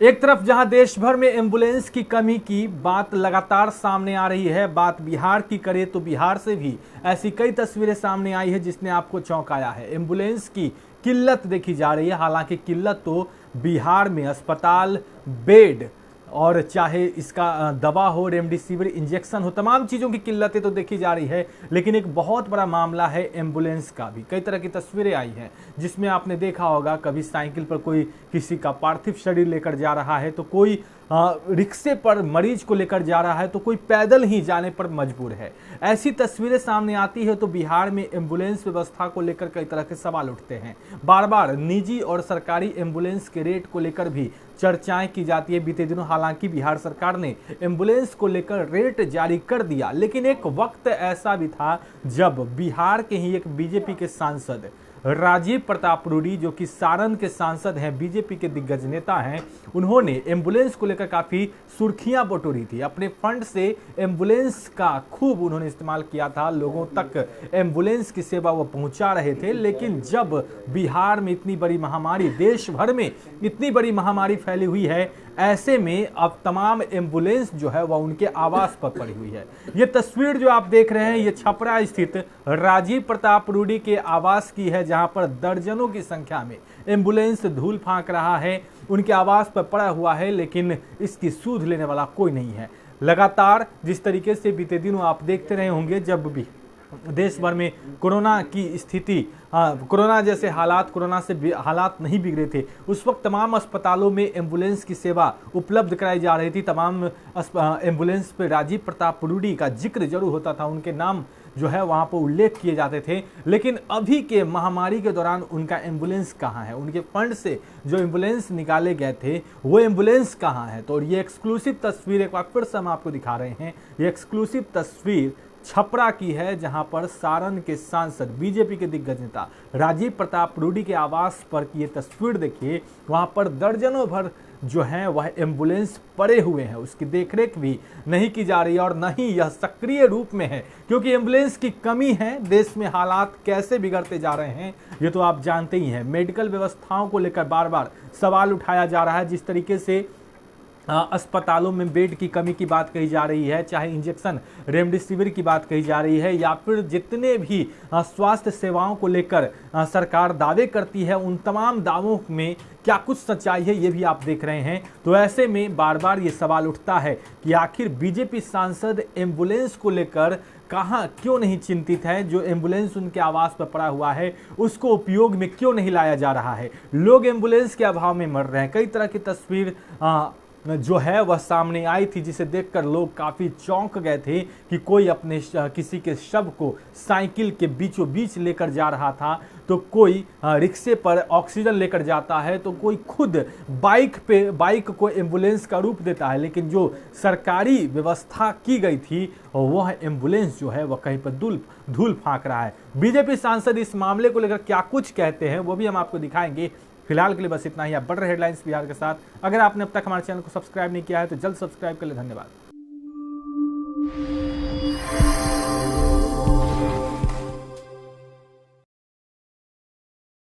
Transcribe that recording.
एक तरफ जहां देश भर में एम्बुलेंस की कमी की बात लगातार सामने आ रही है, बात बिहार की करें तो बिहार से भी ऐसी कई तस्वीरें सामने आई है जिसने आपको चौंकाया है। एम्बुलेंस की किल्लत देखी जा रही है। हालांकि किल्लत तो बिहार में अस्पताल, बेड और चाहे इसका दवा हो, रेमडेसिविर इंजेक्शन हो, तमाम चीज़ों की किल्लतें तो देखी जा रही है। लेकिन एक बहुत बड़ा मामला है एम्बुलेंस का भी। कई तरह की तस्वीरें आई हैं जिसमें आपने देखा होगा, कभी साइकिल पर कोई किसी का पार्थिव शरीर लेकर जा रहा है, तो कोई रिक्शे पर मरीज को लेकर जा रहा है, तो कोई पैदल ही जाने पर मजबूर है। ऐसी तस्वीरें सामने आती है तो बिहार में एम्बुलेंस व्यवस्था को लेकर कई तरह के सवाल उठते हैं। बार बार निजी और सरकारी एम्बुलेंस के रेट को लेकर भी चर्चाएं की जाती है। बीते दिनों हालांकि बिहार सरकार ने एम्बुलेंस को लेकर रेट जारी कर दिया, लेकिन एक वक्त ऐसा भी था जब बिहार के ही एक बीजेपी के सांसद राजीव प्रताप रूडी, जो कि सारण के सांसद हैं, बीजेपी के दिग्गज नेता हैं, उन्होंने एम्बुलेंस को लेकर काफी सुर्खियां बटोरी थी। अपने फंड से एम्बुलेंस का खूब उन्होंने इस्तेमाल किया था, लोगों तक एम्बुलेंस की सेवा वो पहुंचा रहे थे। लेकिन जब बिहार में इतनी बड़ी महामारी, देश भर में इतनी बड़ी महामारी फैली हुई है, ऐसे में अब तमाम एम्बुलेंस जो है वह उनके आवास पर पड़ी हुई है। ये तस्वीर जो आप देख रहे हैं, ये छपरा स्थित राजीव प्रताप रूडी के आवास की है, जहां पर दर्जनों की संख्या में एम्बुलेंस धूल फांक रहा है, उनके आवास पर पड़ा हुआ है, लेकिन इसकी सूध लेने वाला कोई नहीं है। लगातार जिस तरीके से बीते दिनों आप देखते रहे होंगे, जब भी देश भर में कोरोना की स्थिति, कोरोना जैसे हालात, कोरोना से हालात नहीं बिगड़े थे, उस वक्त तमाम अस्पतालों में एम्बुलेंस की सेवा उपलब्ध कराई जा रही थी। तमाम एम्बुलेंस पे राजीव प्रताप रूडी का जिक्र जरूर होता था, उनके नाम जो है वहाँ पर उल्लेख किए जाते थे। लेकिन अभी के महामारी के दौरान उनका एम्बुलेंस कहाँ है? उनके फंड से जो एम्बुलेंस निकाले गए थे वो एम्बुलेंस कहाँ है? तो ये एक्सक्लूसिव तस्वीर एक बार फिर से हम आपको दिखा रहे हैं। ये एक्सक्लूसिव तस्वीर छपरा की है, जहां पर सारण के सांसद, बीजेपी के दिग्गज नेता राजीव प्रताप रूडी के आवास पर की ये तस्वीर देखिए। वहां पर दर्जनों भर जो हैं वह एम्बुलेंस पड़े हुए हैं, उसकी देखरेख भी नहीं की जा रही है और न ही यह सक्रिय रूप में है, क्योंकि एम्बुलेंस की कमी है। देश में हालात कैसे बिगड़ते जा रहे हैं ये तो आप जानते ही हैं। मेडिकल व्यवस्थाओं को लेकर बार बार सवाल उठाया जा रहा है। जिस तरीके से अस्पतालों में बेड की कमी की बात कही जा रही है, चाहे इंजेक्शन, रेमडेसिविर की बात कही जा रही है, या फिर जितने भी स्वास्थ्य सेवाओं को लेकर सरकार दावे करती है, उन तमाम दावों में क्या कुछ सच्चाई है ये भी आप देख रहे हैं। तो ऐसे में बार बार ये सवाल उठता है कि आखिर बीजेपी सांसद एम्बुलेंस को लेकर कहाँ क्यों नहीं चिंतित है? जो एम्बुलेंस उनके आवास पर पड़ा हुआ है उसको उपयोग में क्यों नहीं लाया जा रहा है? लोग एम्बुलेंस के अभाव में मर रहे हैं। कई तरह की तस्वीर जो है वह सामने आई थी, जिसे देखकर लोग काफ़ी चौंक गए थे कि कोई अपने किसी के शव को साइकिल के बीचों बीच लेकर जा रहा था, तो कोई रिक्शे पर ऑक्सीजन लेकर जाता है, तो कोई खुद बाइक को एम्बुलेंस का रूप देता है। लेकिन जो सरकारी व्यवस्था की गई थी वह एम्बुलेंस जो है वह कहीं पर धूल फांक रहा है। बीजेपी सांसद इस मामले को लेकर क्या कुछ कहते हैं वो भी हम आपको दिखाएंगे। फिलहाल के लिए बस इतना ही। आप बढ़ रहे हेडलाइंस बिहार के साथ। अगर आपने अब तक हमारे चैनल को सब्सक्राइब नहीं किया है तो जल्द सब्सक्राइब कर ले। धन्यवाद।